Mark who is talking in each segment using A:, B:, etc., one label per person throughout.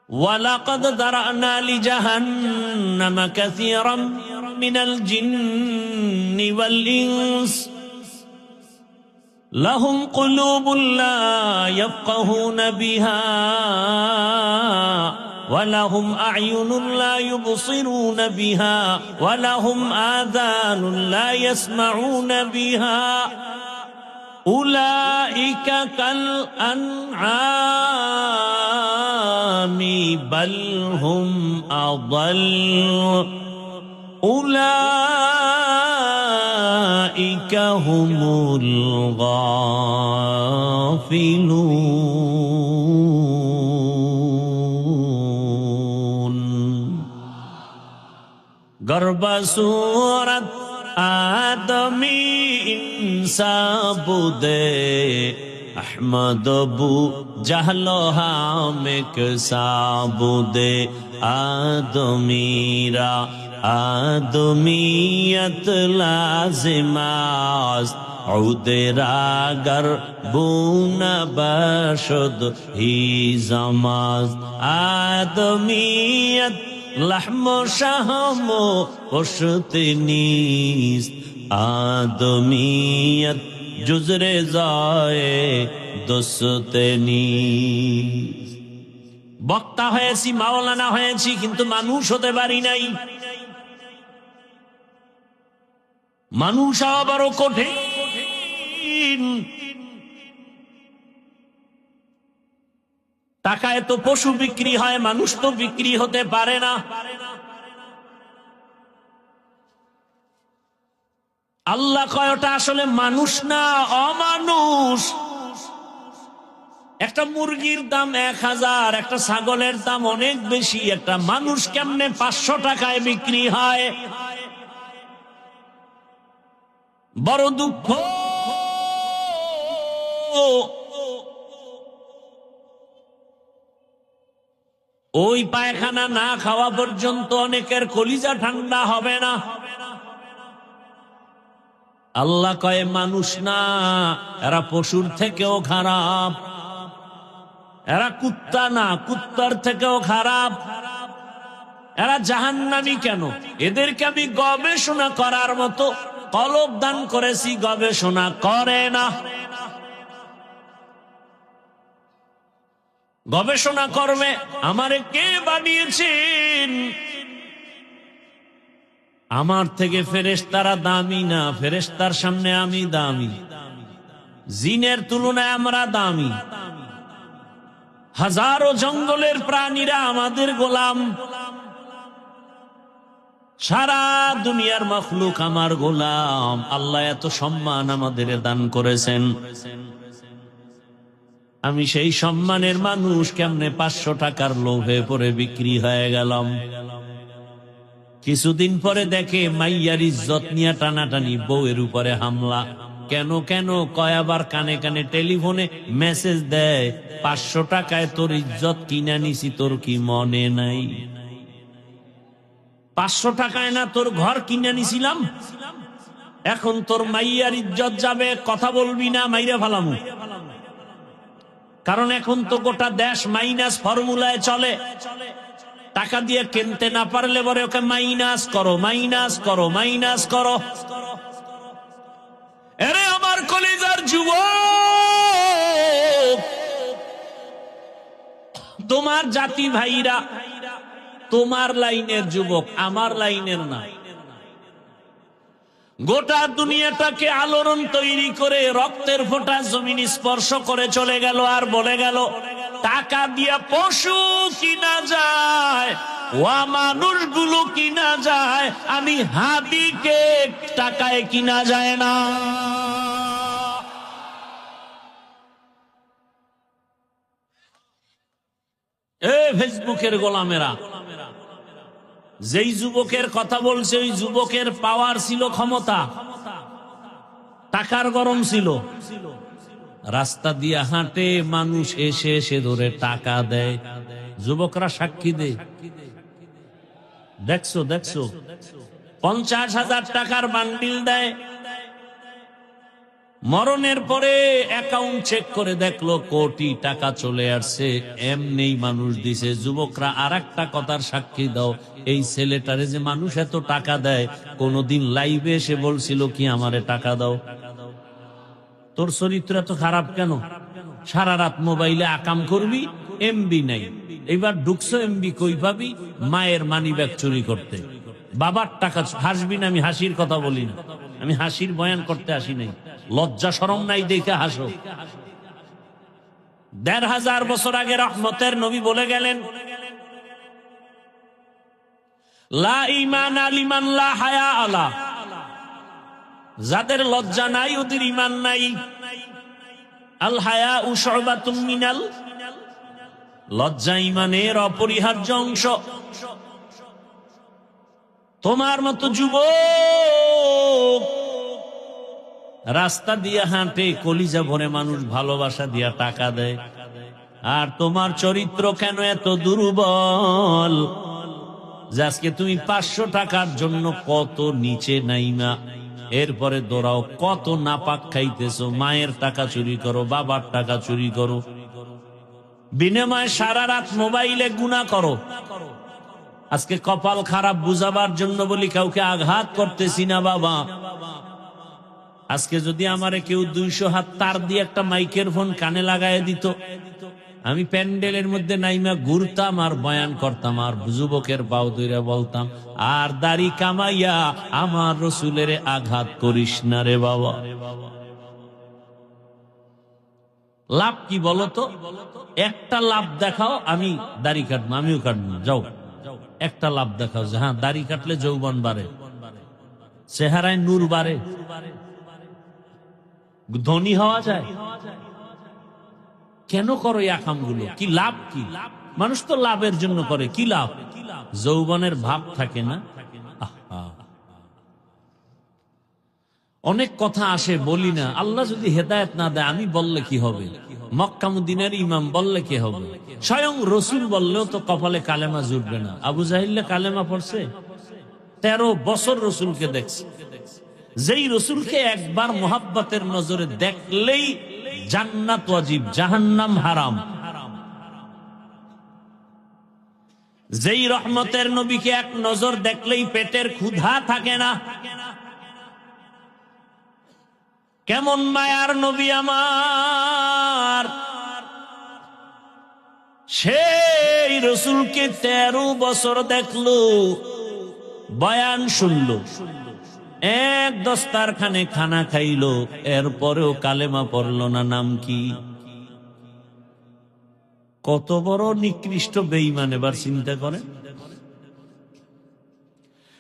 A: ওয়ালাকাদ দারানা লিজাহান্নামা কাসীরাম মিনাল জিন্নি ওয়াল ইনস লাহুম কুলুবুন লা ইয়াফকাহুনা বিহা ওয়ালাহুম আ'য়ুনুন লা ইউবসিরুনা বিহা ওয়ালাহুম আযানুন লা ইয়াসমাউনা বিহা উলাইকা কাল আনআমি বাল হুম আযাল উলাইকা হুমুল গাফিলুন। গর্ব সূরত আদমি ইনসাবুদে আহমদ বু জাহলো হামেক সাবুদে আদমিরা আদমিয়ত লাজিমাস উদেরাগর বুনা বশদ হি জামাজ আদমিয়ত লহমো শাহমো পুশতে নিস্ত আদমিয়ত জুজরে যায় দোস্তে নিস্ত। বক্তা হয়েছি, মাওলানা হয়েছি, কিন্তু মানুষ হতে পারি নাই। মানুষ আবারও কঠিন। টাকায় তো পশু বিক্রি হয়, মানুষ তো বিক্রি হতে পারে না। আল্লাহ কয় ওটা আসলে মানুষ না, অমানুষ। একটা মুরগির দাম 1000, একটা ছাগলের দাম অনেক বেশি, একটা মানুষ কেমনে 500 টাকায় বিক্রি হয়? বড় দুঃখ। ওই পায়খানা না খাওয়া পর্যন্ত অনেকের কলিজা ঠান্ডা হবে না। আল্লাহ কয় মানুষ না, এরা পশুর থেকেও খারাপ। এরা কুত্তা না, কুত্তার থেকেও খারাপ। এরা জাহান্নামী কেন? এদেরকে আমি গবেষণা করার মতো কলব দান করেছি, গবেষণা করে না। গবেষণা করবে আমারে কে বানিয়েছেন? আমার থেকে ফেরেশতারা দামি না, ফেরেশতার সামনে আমি দামি। জিনের তুলনায় আমরা দামি। হাজারো জঙ্গলের প্রাণীরা আমাদের গোলাম। সারা দুনিয়ার মখলুক আমার গোলাম। আল্লাহ এত সম্মান আমাদের দান করেছেন। আমি সেই সম্মানের মানুষ কেমনে 500 টাকার লোভে পড়ে বিক্রি হয়ে গেলাম। কিছুদিন পরে দেখে মাইয়ার ইজ্জত নিয়ে টানাটানি, বউয়ের উপরে হামলা। কেন কেন কয়, আবার কানে কানে টেলিফোনে মেসেজ দেয়, 500 টাকায় তোর ইজ্জত কিনা নিছি, তোর কি মনে নাই? 500 টাকায় না তোর ঘর কিনে নিছিলাম, এখন তোর মাইয়ার ইজ্জত যাবে, কথা বলবি না, মাইরা ফালামু। কারণ এখন তো গোটা দেশ মাইনাস ফর্মুলায় চলে। টাকা দিয়ে কিনতে না পারলে বলে ওকে মাইনাস করো, মাইনাস করো, মাইনাস করো। এরে আমার কলিজার যুবক, তোমার জাতি ভাইরা তোমার লাইনের যুবক, আমার লাইনের না। গোটা দুনিয়াটাকে আলোড়ন তৈরি করে রক্তের ফোঁটা জমিন স্পর্শ করে চলে গেল, আর বলে গেল টাকা দিয়া পশু কিনা যায়, ওয়া মানুষগুলো কিনা যায়, আমি হাদিকে টাকায় কিনা যায় না। ফেসবুকের গোলামেরা, যেই যুবকের কথা বলছে ওই যুবকের পাওয়ার ছিল, ক্ষমতা, টাকার গরম ছিল। রাস্তা দিয়ে হাঁটে, মানুষ এসে এসে ধরে টাকা দেয়, যুবকরা সাক্ষী দেয়। দেখছো দেখছো, 50,000 টাকার বান্ডিল দেয়, মরণের পরে অ্যাকাউন্ট চেক করে দেখলো কোটি টাকা চলে আসছে, এমনি মানুষ দিছে। যুবকরা আর একটা কথার সাক্ষী দাও, এই ছেলেটারে যে মানুষ এত টাকা দেয়, কোনদিন লাইভে এসে বলছিল কি আমারে টাকা দাও? তোর চরিত্র এত খারাপ কেন? সারা রাত মোবাইলে আকাম করবি, এমবি নাই। এবার ঢুকছো এমবি কই পাবি? মায়ের মানি ব্যাগ চুরি করতে। বাবার টাকা হাসবি না, আমি হাসির কথা বলি না, আমি হাসির বয়ান করতে আসি নাই। লজ্জা শরম নাই দেখে হাসো। ১৫০০ বছর আগে রহমতের নবী বলে গেলেন, লা ঈমান লিমান লা হায়া আলা, যাদের লজ্জা নাই ওদের ঈমান নাই। আল হায়াউ শুবাতুম মিনাল, লজ্জা ঈমানের অপরিহার্য অংশ। তোমার মতো যুবক রাস্তা দিয়ে হাঁটে, কলিজা ভরে মানুষ ভালোবাসা দিয়া টাকা দেয়, আর তোমার চরিত্র কেন এত দুর্বল যে আজকে তুমি ৫০০ টাকার জন্য কত নিচে নাইমা এরপরে দৌড়াও, কত নাপাক খাইতেছো, মায়ের টাকা চুরি করো, বাবার টাকা চুরি করো, বিনিময়ে সারা রাত মোবাইলে গুনাহ করো। আজকে কপাল খারাপ বুঝাবার জন্য বলি কাউকে আঘাত করতেছি না বাবা। আজকে যদি আমারে কেউ ২০০ হাত তার দিয়ে একটা মাইকের ফোন কানে লাগায় দিত, আমি প্যান্ডেলের মধ্যে নাইমা ঘুরতাম আর বয়ান করতাম, আর যুবকের পাও ধরে বলতাম, আর দাড়ি কামাইয়া আমার রসুলের আঘাত করিস না রে বাবা। লাভ কি বলতো? একটা লাভ দেখাও, আমি দাড়ি কাটবো, আমিও কাটবো, যাও একটা লাভ দেখাও যে হ্যাঁ দাড়ি কাটলে যৌবন বাড়ে, চেহারায় নূর বাড়ে, ধনী হওয়া যায়। কেন করো এই আকামগুলো? কি লাভ? কি মানুষ তো লাভের জন্য করে, কি লাভ? যৌবনের ভাব থাকে না। অনেক কথা আসে, বলি না। আল্লাহ যদি হেদায়েত না দেয়, আমি বললে কি হবে? মক্কা মদিনার ইমাম বললে কি হবে? স্বয়ং রসুল বললেও তো কপালে কালেমা জুটবে না। আবু জাহিল কালেমা পড়ছে, 13 বছর রসুলকে দেখছে। যেই রসুলকে একবার মোহাব্বতের নজরে দেখলেই জান্নাত ওয়াজিব, জাহান্নাম হারাম। যেই রহমতের নবীকে এক নজর দেখলেই পেটের ক্ষুধা থাকে না। কেমন মায়ার নবী আমার, সেই রসুলকে 13 বছর দেখলো, বয়ান শুনলো, এক দস্তারখানে খানা খাইলো, এরপরেও কালেমা পড়লো না। নাম কি? কত বড় নিকৃষ্ট বেঈমান! এবার চিন্তা করেন।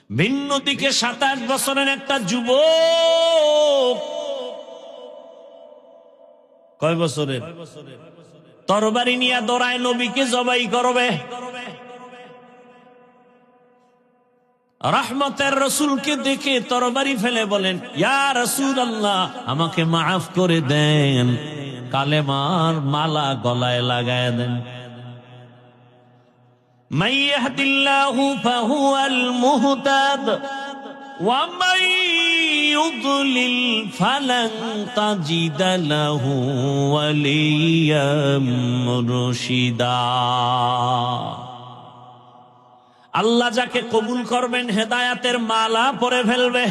A: ভিন্ন দিকে 27 বছরের একটা যুবক, কয় বছরের? তরবারি নিয়ে দৌড়ায় নবীকে জবাই করবে। রহমতের রসুলকে দেখে তরবারি ফেলে বলেন, ইয়া রাসূলুল্লাহ, আমাকে মাফ করে দেন, কালেমার মালা গলায় লাগায় দেন। মান ইয়াহদিল্লাহু ফাহুয়াল মুহতাদ ওয়া মান ইউদ্লিল ফালান তাজিদা লাহু ওয়ালিয়্যাম মুরশিদা। আল্লাহ যাকে কবুল করবেন হেদায়াতের মালা পরে ফেলবে,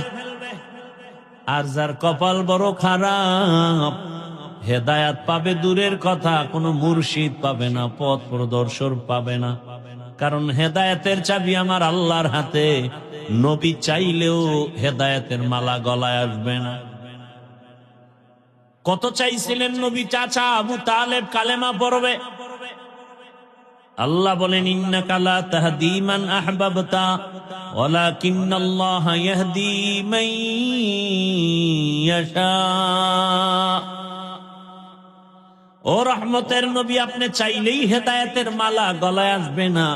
A: আর যার কপাল বড় খারাপ হেদায়াত পাবে দূরের কথা, কোনো মুর্শিদ পাবে না, পথ প্রদর্শক পাবে না। কারণ হেদায়াতের চাবি আমার আল্লাহর হাতে। নবী চাইলেও হেদায়াতের মালা গলায় আসবে না। কত চাইছিলেন নবী চাচা আবু তালেব কালেমা পড়বে, আল্লাহ বলেন, ইন্নাকা লা তাহদি মান আহবাবতা ওয়ালাকিন্নাল্লাহা ইয়াহদি মান ইয়াশা। ও রহমতের নবী, আপনি চাইলেই হেদায়েতের মালা গলায় আসবে না।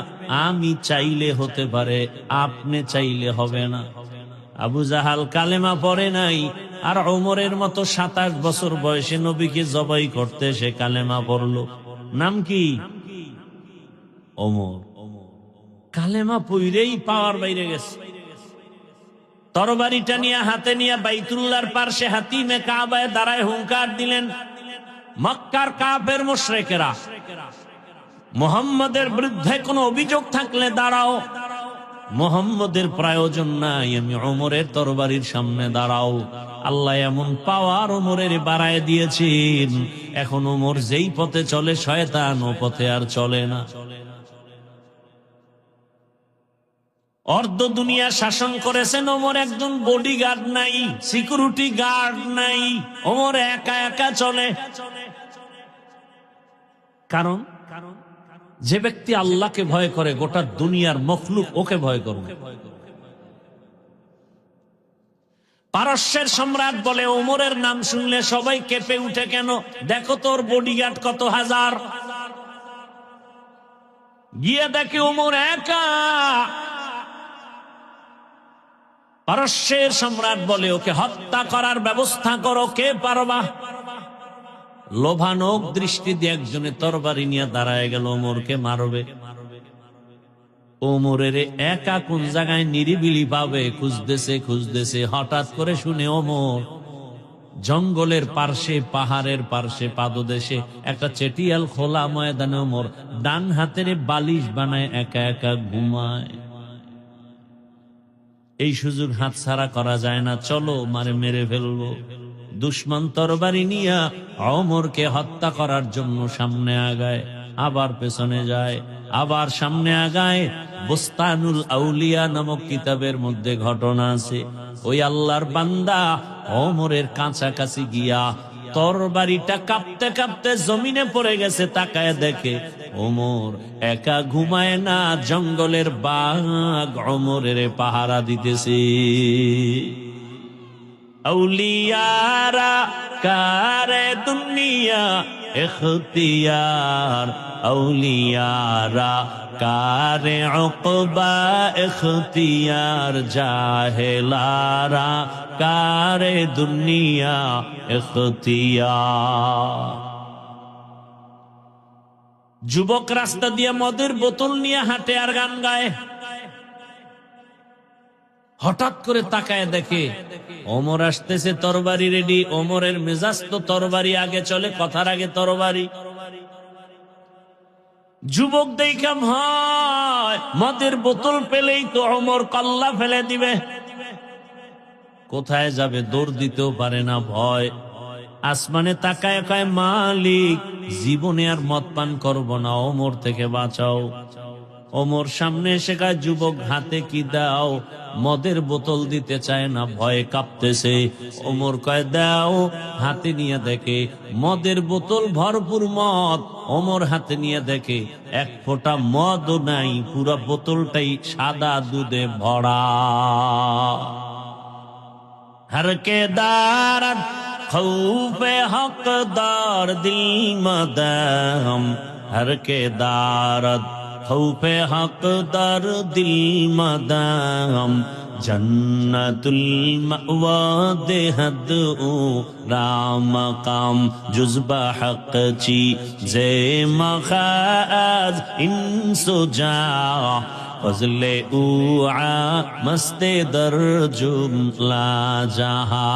A: আমি চাইলে হতে পারে, আপনি চাইলে হবে না। আবু জাহাল কালেমা পড়ে নাই, আর ওমরের মতো 27 বছর বয়সে নবীকে জবাই করতে সে কালেমা পড়লো। নাম কি? ওমর। কালেমা পইরেই পাওয়ার বাইরে গেছে। তরবারিটা নিয়ে হাতে নিয়ে বাইতুল্লাহর পার্শ্বে হাতিমে কাবায় দাঁড়ায় হুঙ্কার দিলেন, মক্কার কাফের মুশরিকেরা, মুহাম্মদের বিরুদ্ধে কোনো অভিযোগ থাকলে দাঁড়াও, মুহাম্মদের প্রয়োজন নাই, আমি ওমরের তরবারির সামনে দাঁড়াও। আল্লাহ এমন পাওয়ার ওমরের বাড়ায় দিয়েছেন, এখন ওমর যেই পথে চলে শয়তান ও পথে আর চলে না। অর্ধ দুনিয়া শাসন করেছেন ওমর, একজন বডিগার্ড নাই, সিকিউরিটি গার্ড নাই, ওমর একা একা চলে। কারণ যে ব্যক্তি আল্লাহকে ভয় করে গোটা দুনিয়ার মখলুক ওকে ভয় করবে। পারস্যের সম্রাট বলে, ওমরের নাম শুনলে সবাই কেঁপে উঠে কেন? দেখো তোর বডিগার্ড কত হাজার। গিয়ে দেখে ওমর একা। পারস্যের সম্রাট বলে, ওকে হত্যা করার ব্যবস্থা করো, কে পারবা? লোভানক দৃষ্টি দিয়ে একজনে তরবারি নিয়ে দাঁড়ায় গেল, ওমরকে মারবে। ওমরের একা কোন জায়গায় নিরিবিলি পাবে খুঁজতেছে, হঠাৎ করে শুনে ওমর জঙ্গলের পার্শ্বে, পাহাড়ের পার্শ্বে, পাদদেশে একটা চেটিয়াল খোলা ময়দানে ওমর ডান হাতের বালিশ বানায় একা একা ঘুমায়। এই সুযোগ হাতছাড়া করা যায় না, চলো মারে মেরে ফেলবো। দুশ্মন তরবারি নিয়া ওমরকে হত্যা করার জন্য সামনে আগায়, আবার পেছনে যায়, আবার সামনে আগায়। বুস্তানুল আউলিয়া নামক কিতাবের মধ্যে ঘটনা আছে, ওই আল্লাহর বান্দা ওমরের কাছাকাছি গিয়া তরবারিটা কাঁপতে কাঁপতে জমিনে পড়ে গেছে। তাকায় দেখে ওমর একা ঘুমায় না, জঙ্গলের বাঘ ওমরের পাহারা দিতেছে। আউলিয়ারা কারে দুনিয়া ইখতিয়ার, আউলিয়ারা কারে উকবা ইখতিয়ার, জাহেলারা কারে দুনিয়া ইখতিয়ার। যুবক রাস্তা দিয়ে মদের বোতল নিয়ে হাঁটে আর গান গায়। হঠাৎ করে তাকায় দেখে ওমর আসতেছে, তরবারি রেডি। ওমরের মেজাজ তো তরবারি আগে চলে, কথার আগে তরবারি। যুবক দেখে ভয়, মদের বোতল পেলেই তো ওমর কল্লা ফেলে দিবে। কোথায় যাবে, দৌড় দিতেও পারে না, ভয়। আসমানে তাকায় কয়, মালিক জীবনে আর মদ পান করবো না, ওমর থেকে বাঁচাও। ওমর সামনে এসে কয়, যুবক হাতে কি দাও? মদের বোতল দিতে চায় না, ভয়ে কাঁপতেছে। ওমর কয়, দাও। হাতে নিয়ে দেখে মদের বোতল ভরপুর মদ। ওমর হাতে নিয়ে দেখে এক ফোঁটা মদও নাই, পুরো বোতলটাই সাদা দুধে ভরা। হরকে দারাত খৌফে হকদার দিল মদম, হরকে দারাত খৌফে হকদার দিল মদম, জন্নতুল মাওয়া দেহদ ও রাম কাম জুজবা হক চি জে মখাজ ইনসুজা, ফজলে উআ মস্তে দর জুমলা জাহা।